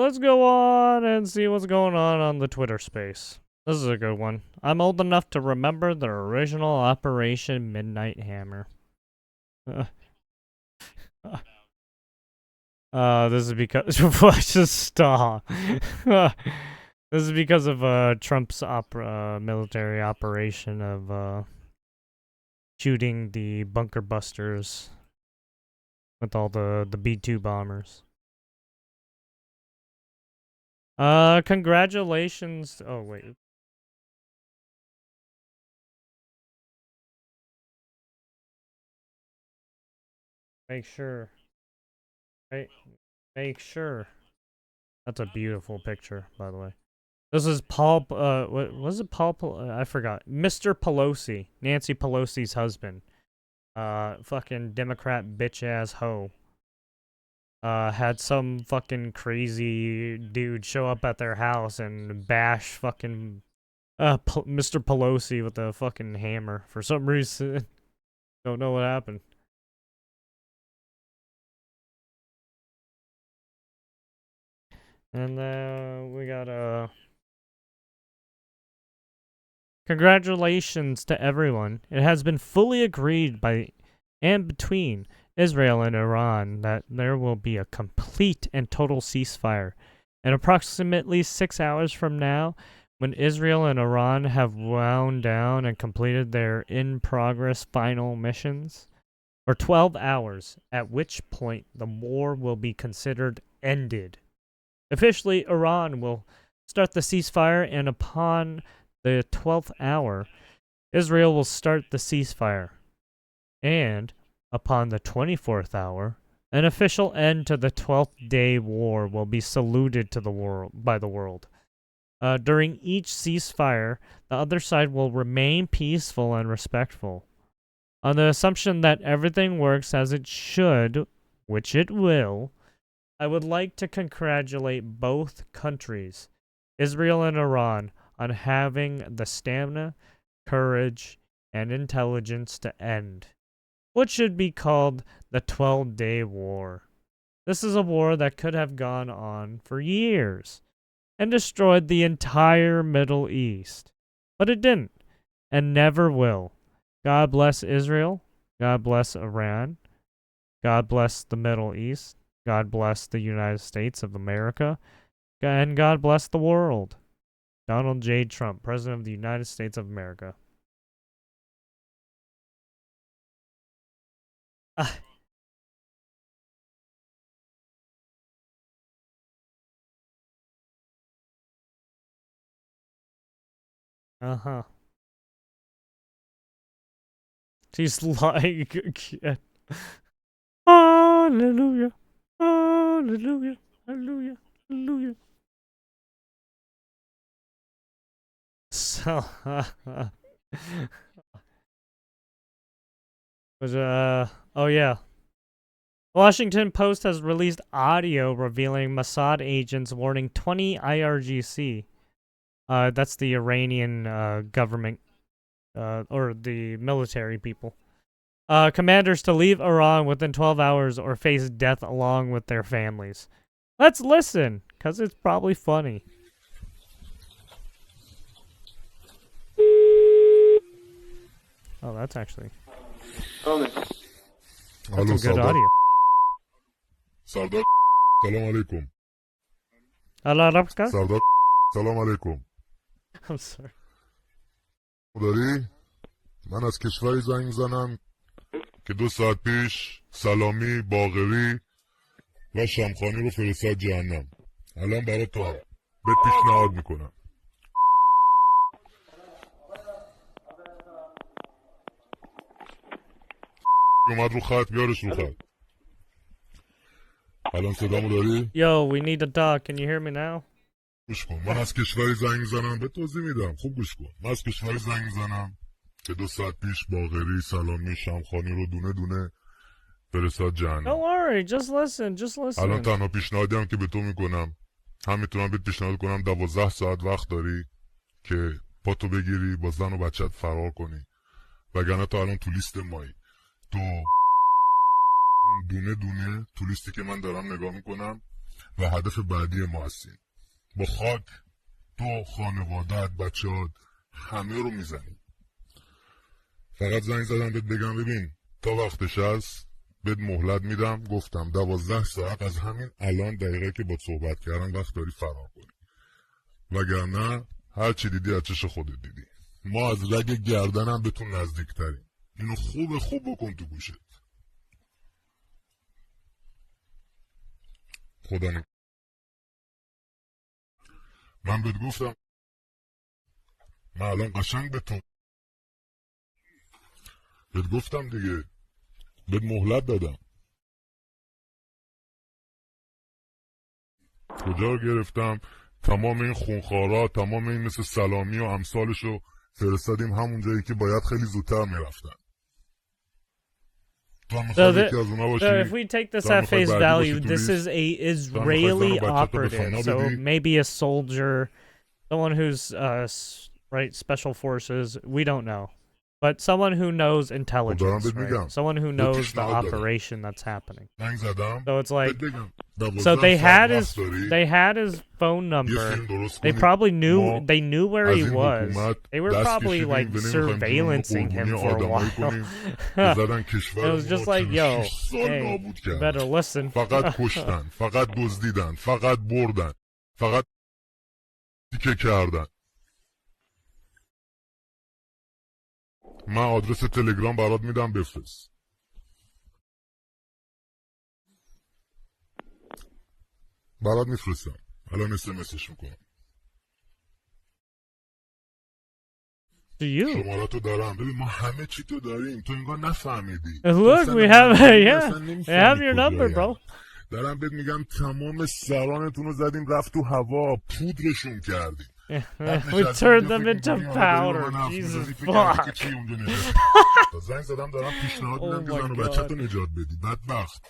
let's go on and see what's going on the Twitter space. This is a good one. I'm old enough to remember the original Operation Midnight Hammer. This is because just stop. This is because of Trump's military operation of shooting the bunker busters with all the B-2 bombers. Congratulations. Oh wait. Make sure. Right. Make sure. That's a beautiful picture, by the way. This is Paul, what was it, I forgot. Mr. Pelosi, Nancy Pelosi's husband. Fucking Democrat bitch-ass hoe. Had some fucking crazy dude show up at their house and bash fucking, Mr. Pelosi with a fucking hammer for some reason. Don't know what happened. And we got congratulations to everyone. It has been fully agreed by and between Israel and Iran that there will be a complete and total ceasefire. And approximately 6 hours from now, when Israel and Iran have wound down and completed their in-progress final missions, for 12 hours, at which point the war will be considered ended. Officially, Iran will start the ceasefire, and upon the 12th hour, Israel will start the ceasefire. And upon the 24th hour, an official end to the 12th day war will be saluted to the world by the world. During each ceasefire, the other side will remain peaceful and respectful. On the assumption that everything works as it should, which it will, I would like to congratulate both countries, Israel and Iran, on having the stamina, courage, and intelligence to end what should be called the 12-day war. This is a war that could have gone on for years and destroyed the entire Middle East. But it didn't, and never will. God bless Israel. God bless Iran. God bless the Middle East. God bless the United States of America. And God bless the world. Donald J. Trump, President of the United States of America. Uh-huh. She's like again. Hallelujah. Hallelujah. Hallelujah. Hallelujah. So, oh yeah. Washington Post has released audio revealing Mossad agents warning 20 IRGC. That's the Iranian government, or the military people. Commanders to leave Iran within 12 hours or face death along with their families. Let's listen, because it's probably funny. Oh, that's actually... That's some good audio. Sardar, salam alaikum. Allah Rabska? Sardar, salam alaikum. I'm sorry. داری؟ من از کشوری زنگ میزنم که 2 ساعت پیش سلامی، باقری و شمخانی رو فرستاد جهنم. الان برای تو به پیشنهاد میکنم. اومد رو خط، بیارش رو خط. الان صدامو داری؟ Yo, we need to talk. Can you hear me now? گوش کن. من از کشوری زنگ میزنم، به توضیح میدم. خوب گوش کن. من از کشوری زنگ میزنم که 2 ساعت پیش باقری، سلامی، شمخانی رو دونه دونه فرستاد جهنم. Don't worry, just listen, just listen. الان تنها پیشنهادی هم که به تو میکنم، هم میتونم بهت پیشنهاد کنم 12 ساعت وقت داری که پاتو بگیری با زن و بچت فرار کنی، وگرنه تو الان تو لیست مایی. تو دونه دونه تو لیستی که من دارم نگاه میکنم و هدف بعدی ما هستیم. با خاک تو، خانوادت، بچه‌هات همه رو میزنیم. فقط زنگ زدم بهت بگم ببین تا وقتش هست بهت مهلت میدم. گفتم 12 ساعت از همین الان دقیقه که با صحبت کردم وقت داری فرار کنی، وگرنه هر چی دیدی از چش خودت دیدی. ما از رگ گردنم بهتون نزدیکتریم. اینو خوب بکن تو گوشت. خدا من بهت گفتم، من الان قشنگ بهت گفتم دیگه، بهت مهلت دادم. کجا گرفتم؟ تمام این خونخوارا، تمام این مثل سلامی و امثالشو فرستادیم همون جایی که باید خیلی زودتر میرفتن. So if we take this at face value, this is a Israeli operative, so maybe a soldier, someone who's right, special forces, we don't know. But someone who knows intelligence, right? Someone who knows the operation that's happening. So it's like, so they had his phone number. They probably knew where he was. They were probably like surveillancing him for a while. It was just like, yo, hey, you better listen. فقط کشتن، فقط دزدیدن، فقط بردن، فقط تیکه کردن. من آدرس تلگرام برات میدم بفرست. برات میفرستم. الان اسمسش میکنم. شماراتو دارم. ببین ما همه چی تو داریم. تو انگار نفهمیدی. Look, we have your number, bro. دارم بهت میگم تمام سرانتون رو زدیم رفت تو هوا، پودرشون کردیم. We turned them into powder. Jesus fuck. زنگ زدم دارم پیشنهاد میدم که زن و بچه‌تو نجات بدی. بدبخت.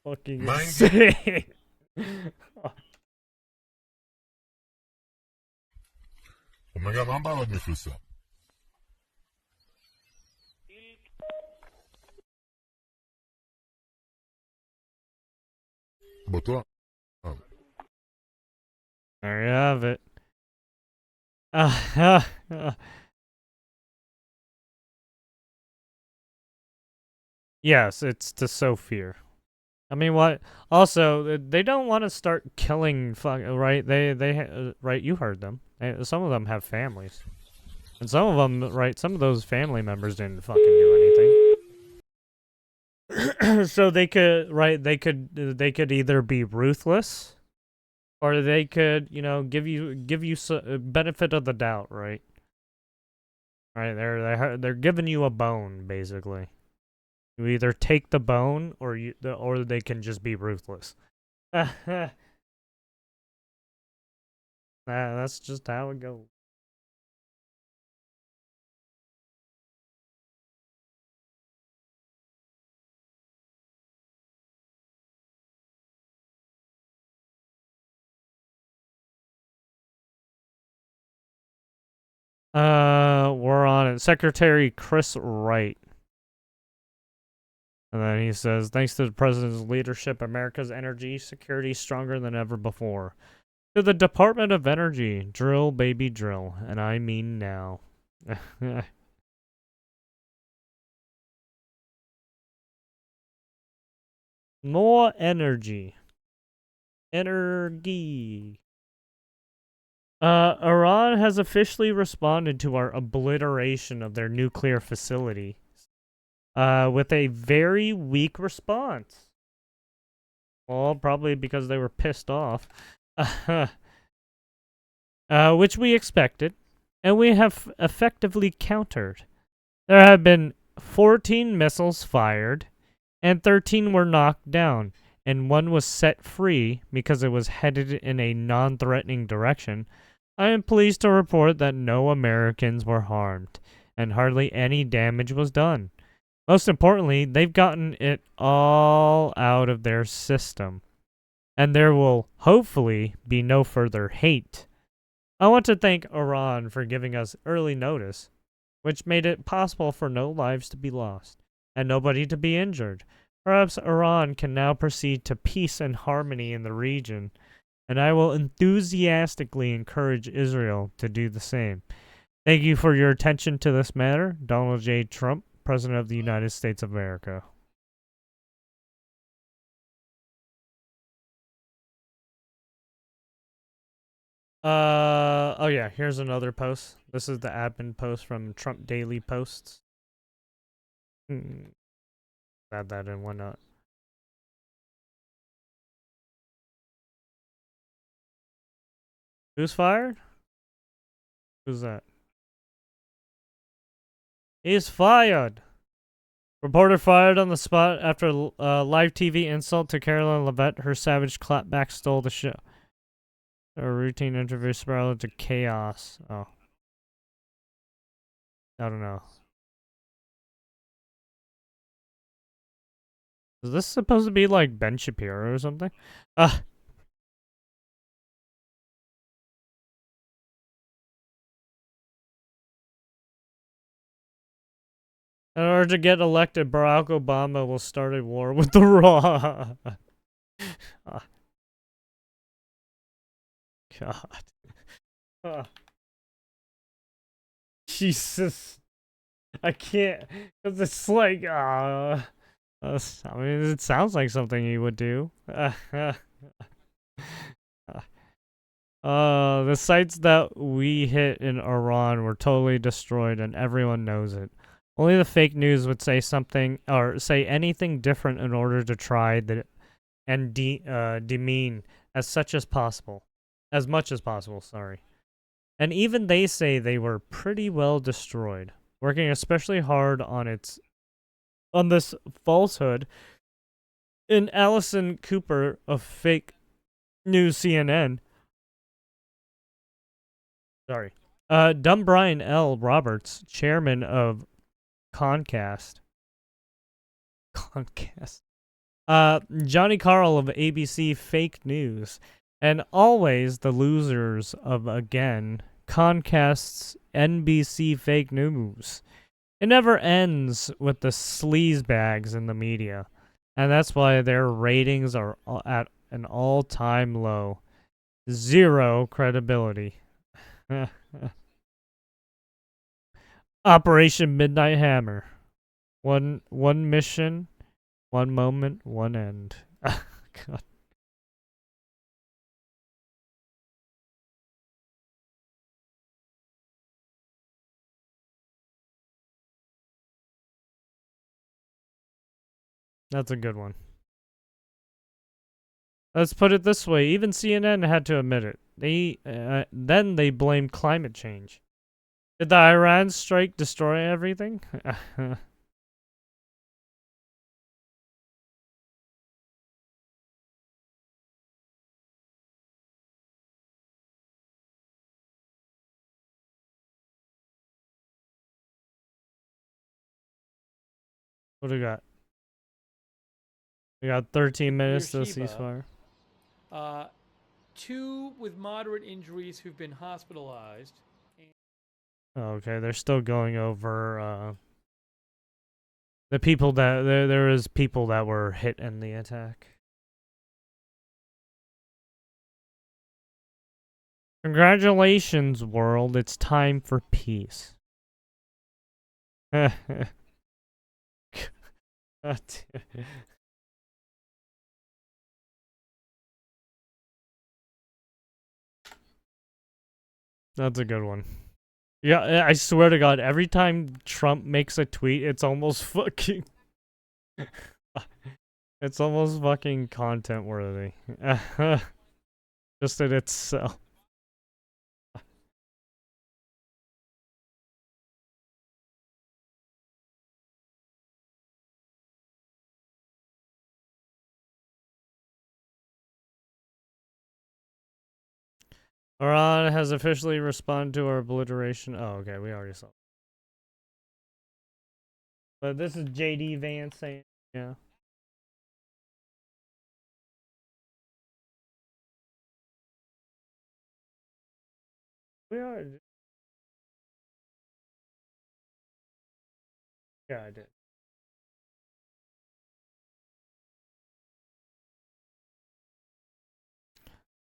Fucking insane. مگه من برات میفرستم. با تو There you have it. Yes, it's to sow fear. I mean, what? Also, they don't want to start killing. Right? Right? You heard them. Some of them have families, and some of them, right? Some of those family members didn't fucking do anything. So they could, right? They could either be ruthless, or they could, you know, give you benefit of the doubt, right? Right? They're giving you a bone, basically. You either take the bone, or they can just be ruthless. That's just how it goes. We're on it. Secretary Chris Wright. And then he says, thanks to the president's leadership, America's energy security is stronger than ever before. To the Department of Energy, drill, baby, drill. And I mean now. More energy. Energy. Iran has officially responded to our obliteration of their nuclear facility. With a very weak response. Well, probably because they were pissed off. Which we expected, and we have effectively countered. There have been 14 missiles fired, and 13 were knocked down, and one was set free because it was headed in a non-threatening direction. I am pleased to report that no Americans were harmed, and hardly any damage was done. Most importantly, they've gotten it all out of their system, and there will hopefully be no further hate. I want to thank Iran for giving us early notice, which made it possible for no lives to be lost and nobody to be injured. Perhaps Iran can now proceed to peace and harmony in the region, and I will enthusiastically encourage Israel to do the same. Thank you for your attention to this matter. Donald J. Trump, President of the United States of America. Oh yeah, here's another post. This is the admin post from Trump Daily Posts. Add that in, why not? Who's fired? Who's that? He's fired. Reporter fired on the spot after live TV insult to Caroline Levitt. Her savage clapback stole the show. A routine interview spiraled into chaos. Oh. I don't know. Is this supposed to be like Ben Shapiro or something? In order to get elected, Barack Obama will start a war with the Raw. God. Jesus. I can't. Because it's like, I mean, it sounds like something he would do. The sites that we hit in Iran were totally destroyed and everyone knows it. Only the fake news would say something or say anything different in order to try and demean as much as possible. Sorry. And even they say they were pretty well destroyed, working especially hard on this falsehood. In Allison Cooper of fake news CNN. Sorry. Dumb Brian L. Roberts, chairman of Concast. Johnny Carl of ABC Fake News. And always the losers of, again, Concast's NBC Fake News. It never ends with the sleazebags in the media. And that's why their ratings are at an all-time low. Zero credibility. Operation Midnight Hammer. One mission, one moment, one end. God. That's a good one. Let's put it this way. Even CNN had to admit it. Then they blamed climate change. Did the Iran strike destroy everything? What do we got? We got 13 minutes to ceasefire. 2 with moderate injuries who've been hospitalized. Okay, they're still going over the people that there is people that were hit in the attack. Congratulations, world. It's time for peace. That's a good one. Yeah, I swear to God, every time Trump makes a tweet, it's almost fucking... it's almost fucking content worthy. Just in itself. Iran has officially responded to our obliteration. Oh, okay, we already saw. But this is JD Vance saying, yeah. We are. Yeah, I did.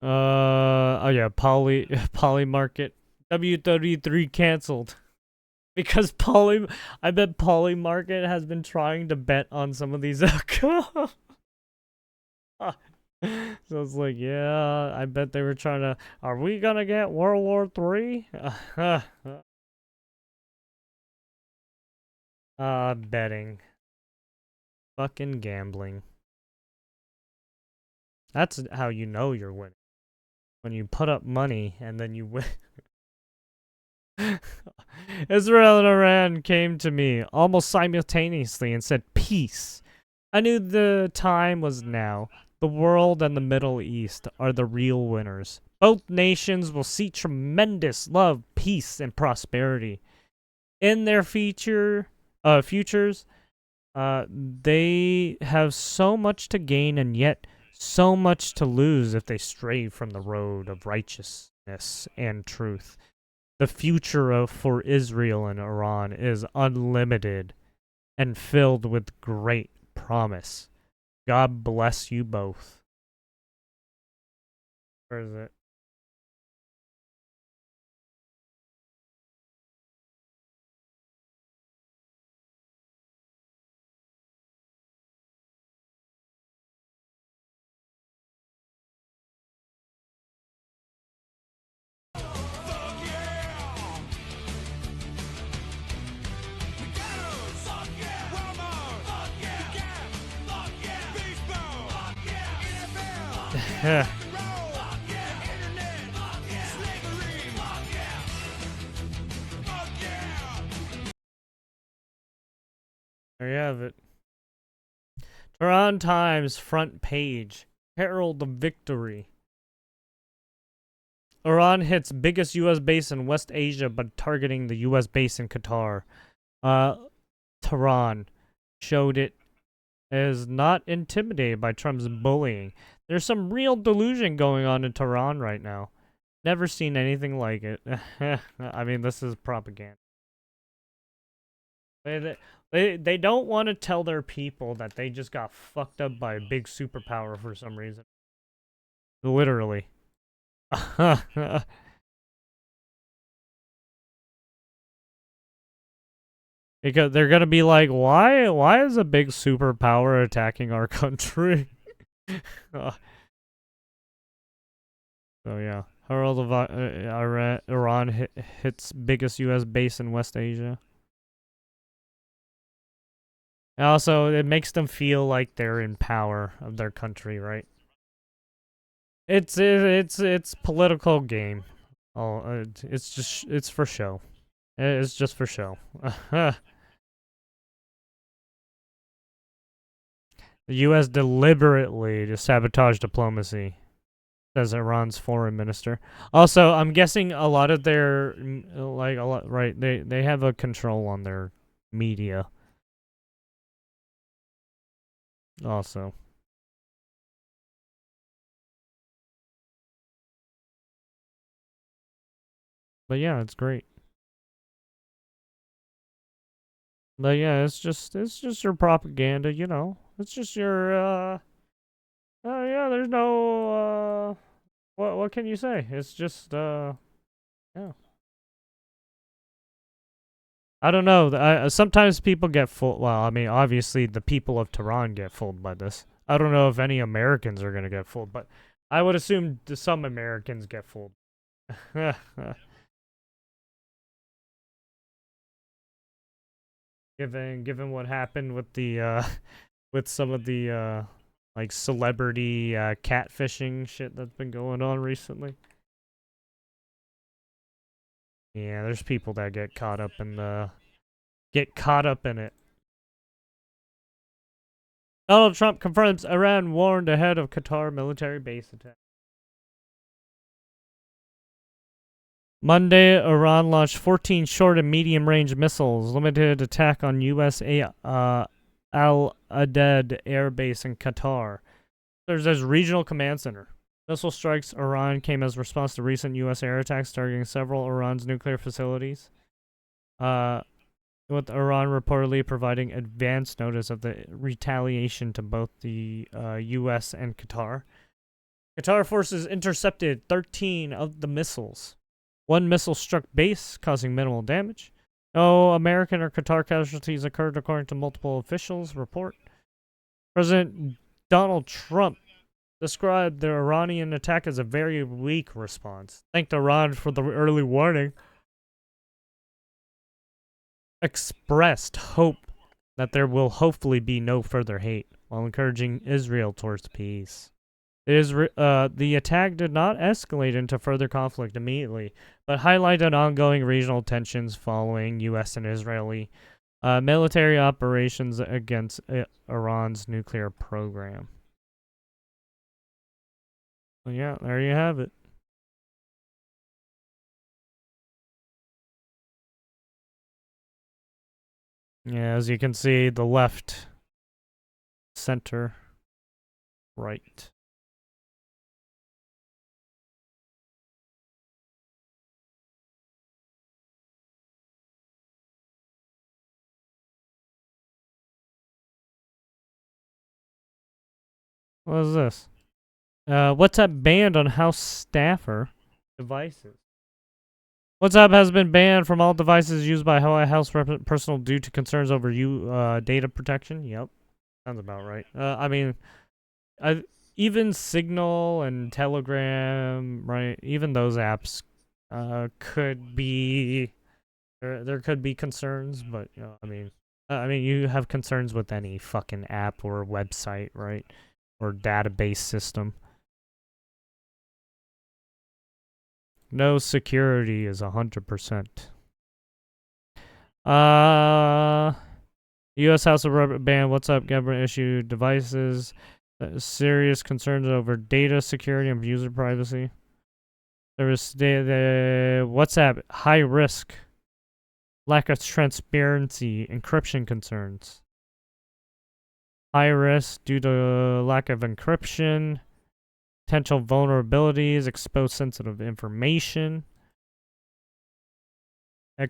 Oh yeah, Poly Market. W33 canceled. Because I bet Poly Market has been trying to bet on some of these. So it's like, yeah, I bet they were trying to. Are we gonna get World War III? Betting, fucking gambling. That's how you know you're winning. When you put up money and then you win. Israel and Iran came to me almost simultaneously and said, peace. I knew the time was now. The world and the Middle East are the real winners. Both nations will see tremendous love, peace, and prosperity. In their futures, they have so much to gain and yet so much to lose if they stray from the road of righteousness and truth. The future for Israel and Iran is unlimited and filled with great promise. God bless you both. Where is it? There you have it. Tehran Times front page. Herald of victory. Iran hits biggest U.S. base in West Asia, but targeting the U.S. base in Qatar. Tehran showed it is not intimidated by Trump's bullying. There's some real delusion going on in Tehran right now. Never seen anything like it. I mean, this is propaganda. They don't want to tell their people that they just got fucked up by a big superpower for some reason. Literally. Because they're gonna be like, why is a big superpower attacking our country? So yeah, Herald of Iran hits biggest U.S. base in West Asia. And also, it makes them feel like they're in power of their country, right? It's political game. Oh, it's for show. It's just for show. The U.S. deliberately to sabotage diplomacy, says Iran's foreign minister. Also, I'm guessing a lot of their right. They have a control on their media. Also, but yeah, it's great. But yeah, it's just your propaganda, you know. It's just your yeah, there's no what can you say? It's just yeah. I don't know. Sometimes people get fooled. Well, I mean, obviously the people of Tehran get fooled by this. I don't know if any Americans are going to get fooled, but I would assume some Americans get fooled. Given what happened with the with some of the like celebrity catfishing shit that's been going on recently. Yeah, there's people that get caught up in it. Donald Trump confirms Iran warned ahead of Qatar military base attack. Monday, Iran launched 14 short and medium-range missiles, limited attack on U.S. Al-Adad Air Base in Qatar. There's this regional command center. Missile strikes Iran came as response to recent U.S. air attacks targeting several Iran's nuclear facilities. With Iran reportedly providing advance notice of the retaliation to both the U.S. and Qatar. Qatar forces intercepted 13 of the missiles. One missile struck base, causing minimal damage. No American or Qatar casualties occurred, according to multiple officials report. President Donald Trump described the Iranian attack as a very weak response. Thanked Iran for the early warning. Expressed hope that there will hopefully be no further hate, while encouraging Israel towards peace. The attack did not escalate into further conflict immediately, but highlighted ongoing regional tensions following U.S. and Israeli military operations against Iran's nuclear program. Well, yeah, there you have it. Yeah, as you can see, the left, center, right. What is this? WhatsApp banned on House staffer devices. WhatsApp has been banned from all devices used by House personnel due to concerns over data protection. Yep, sounds about right. I mean, even Signal and Telegram, right? Even those apps could be there could be concerns, but you know, I mean, you have concerns with any fucking app or website, right? Or database system. No security is 100%. U.S. House of Rep ban WhatsApp government issued devices. Serious concerns over data security and user privacy. There was the WhatsApp high risk, lack of transparency, encryption concerns. High risk due to lack of encryption. Potential vulnerabilities, expose sensitive information. Meta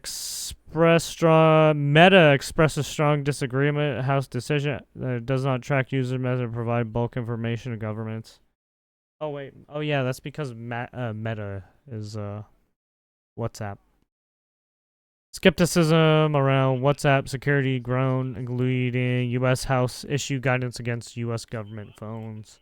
expresses strong disagreement. House decision that it does not track user method and provide bulk information to governments. Oh wait, oh yeah, that's because Meta is WhatsApp. Skepticism around WhatsApp security grown, including U.S. House issue guidance against U.S. government phones.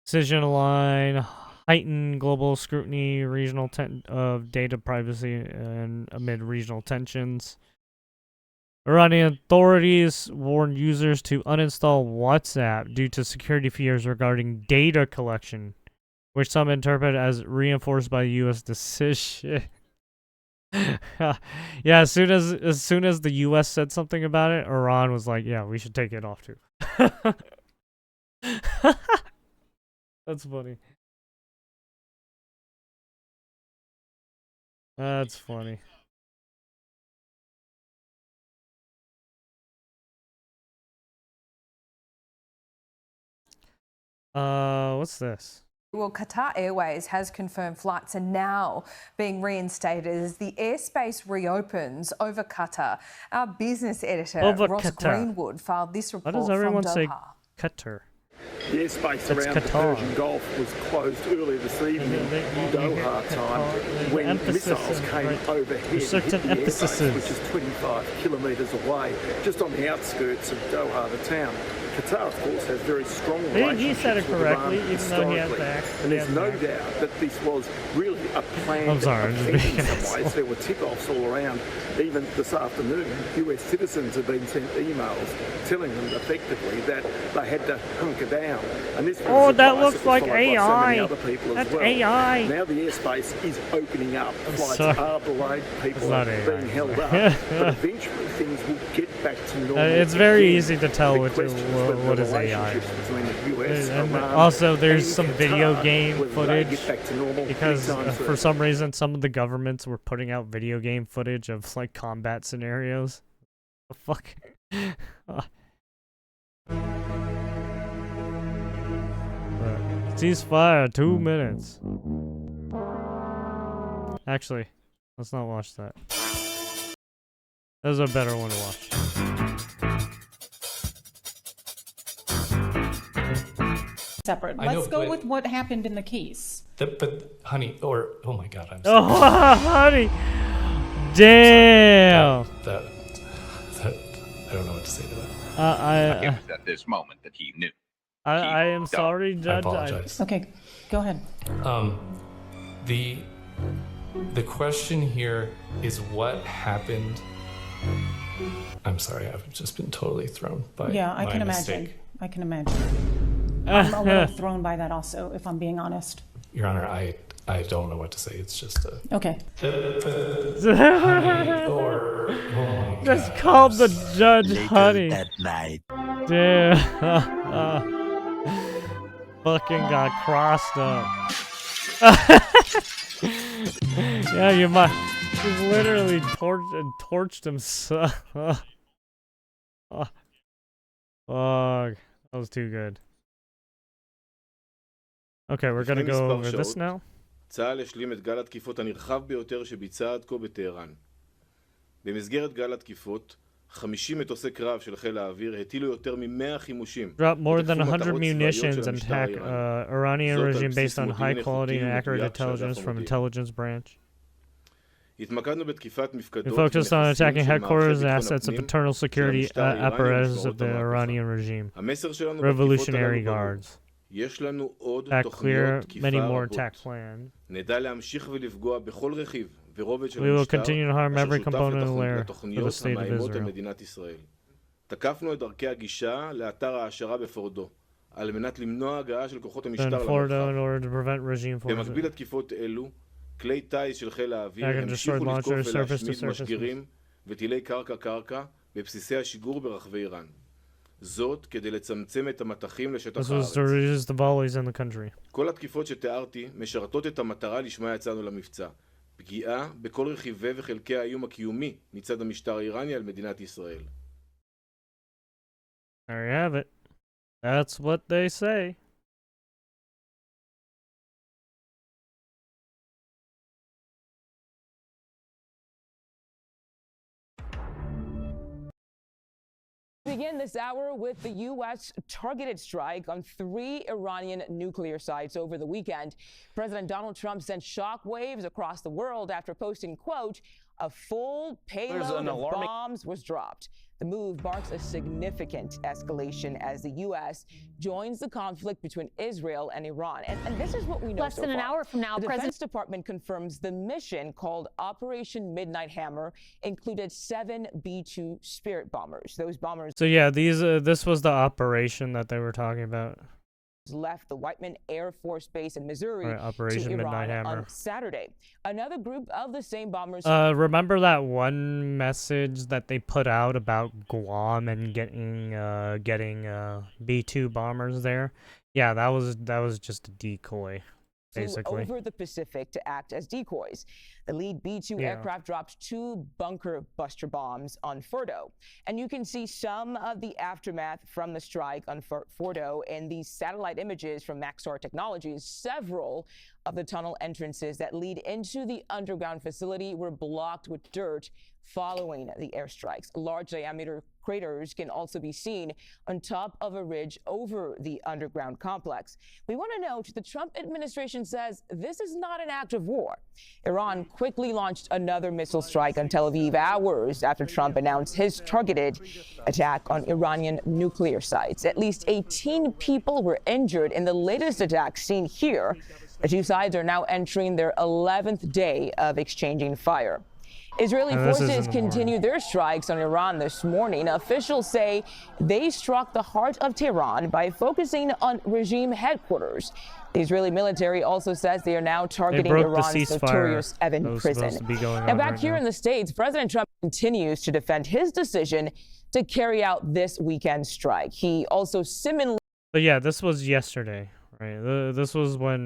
Decision line, heightened global scrutiny, regional of data privacy, and amid regional tensions. Iranian authorities warned users to uninstall WhatsApp due to security fears regarding data collection, which some interpret as reinforced by the U.S. decision. Yeah, as soon as the U.S. said something about it, Iran was like, "Yeah, we should take it off too." That's funny. That's funny. What's this? Well, Qatar Airways has confirmed flights are now being reinstated as the airspace reopens over Qatar. Our business editor, Ross Greenwood, filed this report from Doha. Why does everyone say Qatar? The airspace around the Persian Gulf was closed earlier this evening in Doha time when missiles came overhead, hit the airbase, which is 25 kilometres away, just on the outskirts of Doha, the town. Qatar, of course, has very strong relationships he said it correctly, with Iran even though he had historically. back. And there's no doubt that this was really a planned event in some ways. There were tip-offs all around. Even this afternoon, US citizens have been sent emails telling them effectively that they had to hunker down. And this that looks like AI. That's well. AI. Now the airspace is opening up. Flights are delayed. People are being held up. But eventually things will get back to normal. It's very easy to tell what is AI. And also, there's some video game footage because for some reason some of the governments were putting out video game footage of like combat scenarios. The fuck. Ceasefire, 2 minutes. Actually, let's not watch that. There's a better one to watch. separate. Let's go with what happened in the case. But honey, oh my God, I'm sorry. Oh, honey. Damn. That I don't know what to say to that. It was at this moment that he knew. I am sorry, Judge. I apologize. Okay, go ahead. The question here is what happened. I'm sorry, I've just been totally thrown by I can mistake. imagine. I can imagine. I'm a little thrown by that also, if I'm being honest. Your Honor, I don't know what to say. It's just a... Okay. Just called the judge honey. That night. Damn. Fucking got crossed up. Yeah, you might. He's literally torched himself. Fuck. That was too good. Okay, we're gonna go over this now. צה"ל השלים את גל התקיפות הנרחב ביותר שביצע עד כה בטהרן. במסגרת גל התקיפות, 50 מטוסי קרב של חיל האוויר הטילו יותר מ-100 חימושים. Dropped more than 100 munitions and attack Iranian regime based on high quality and accurate intelligence from intelligence branch. התמקדנו בתקיפת מפקדות. We focused on attacking headquarters and assets of internal security apparatus of the Iranian regime. Revolutionary guards. Attack clear, many more attack plans. We will continue to harm every component of the layer of the state of Israel. תקפנו את דרכי הגישה לאתר העשרה בפורדו, על מנת למנוע הגעה של כוחות המשטר למרחב. במקביל לתקיפות אלו, כלי טיס של חיל האוויר המשיכו לתקוף ולהשמיד משגרים וטילי קרקע בבסיסי השיגור ברחבי איראן. זאת כדי לצמצם את המתחים לשטח הארץ. כל התקיפות שתיארתי משרתות את המטרה לשמה יצאנו למבצע. פגיעה בכל רכיבי וחלקי האיום הקיומי מצד המשטר האיראני על מדינת ישראל. There you have it. That's what they say. Begin this hour with the U.S. targeted strike on 3 Iranian nuclear sites over the weekend. President Donald Trump sent shockwaves across the world after posting, quote, a full payload of bombs was dropped. The move marks a significant escalation as the U.S. joins the conflict between Israel and Iran. And this is what we know Less than an hour from now, the Defense Department confirms the mission called Operation Midnight Hammer included 7 B-2 Spirit bombers. Those bombers... So yeah, this was the operation that they were talking about. Left the Whiteman Air Force Base in Missouri Operation to Iran Midnight Hammer. on Saturday. Another group of the same bombers... remember that one message that they put out about Guam and getting B-2 bombers there? Yeah, that was just a decoy, basically. Over the Pacific to act as decoys. The lead B-2 aircraft dropped 2 bunker buster bombs on Fordo. And you can see some of the aftermath from the strike on Fordo in these satellite images from Maxar Technologies. Several of the tunnel entrances that lead into the underground facility were blocked with dirt following the airstrikes. Large diameter craters can also be seen on top of a ridge over the underground complex. We want to note the Trump administration says this is not an act of war. Iran quickly launched another missile strike on Tel Aviv hours after Trump announced his targeted attack on Iranian nuclear sites. At least 18 people were injured in the latest attack seen here. The two sides are now entering their 11th day of exchanging fire. Israeli forces continued their strikes on Iran this morning. Officials say they struck the heart of Tehran by focusing on regime headquarters. The Israeli military also says they are now targeting Iran's notorious Evin prison. Now, back here in the States, President Trump continues to defend his decision to carry out this weekend strike. He also similarly... But yeah, this was yesterday, right? This was when...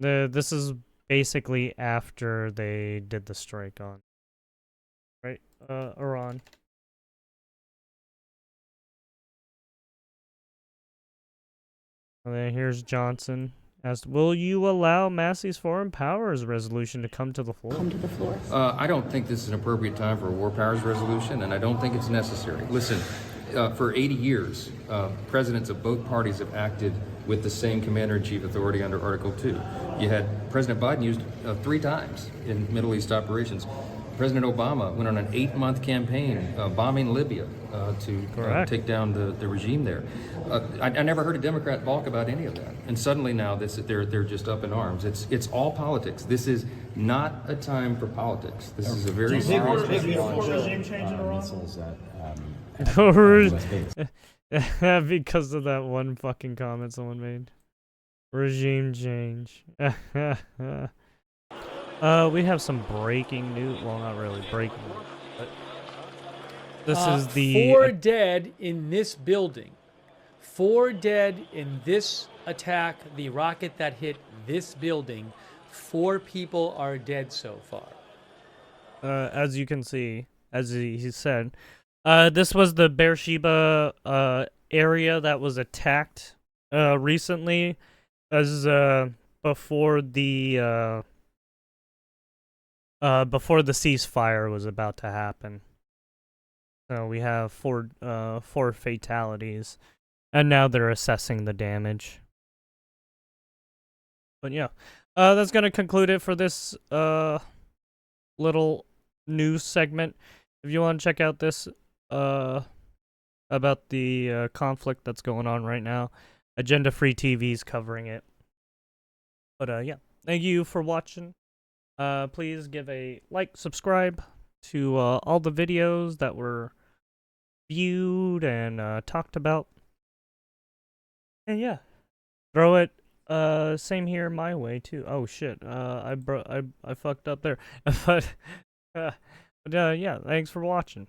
this is... basically after they did the strike on, right, Iran. And then here's Johnson asked, will you allow Massey's Foreign Powers resolution to come to the floor? I don't think this is an appropriate time for a War Powers resolution, and I don't think it's necessary. Listen, for 80 years, presidents of both parties have acted with the same commander-in-chief authority under Article 2. You had President Biden used 3 times in Middle East operations. President Obama went on an 8-month campaign bombing Libya to take down the regime there. I never heard a Democrat balk about any of that. And suddenly now they're just up in arms. It's all politics. This is not a time for politics. This is a very serious regime change in Iran. Because of that one fucking comment someone made. Regime change. We have some breaking news. Well, not really breaking news, but this is the 4 dead in this building. 4 dead in this attack, the rocket that hit this building. 4 people are dead so far. As you can see, as he said, this was the Beersheba area that was attacked recently, as before the ceasefire was about to happen. So we have 4 fatalities, and now they're assessing the damage. But yeah, that's gonna conclude it for this little news segment. If you want to check out this about the conflict that's going on right now, Agenda Free TV's covering it. But yeah, thank you for watching. Please give a like, subscribe to all the videos that were viewed and talked about. And yeah, throw it same here my way too. Oh shit, I fucked up there. But yeah, thanks for watching.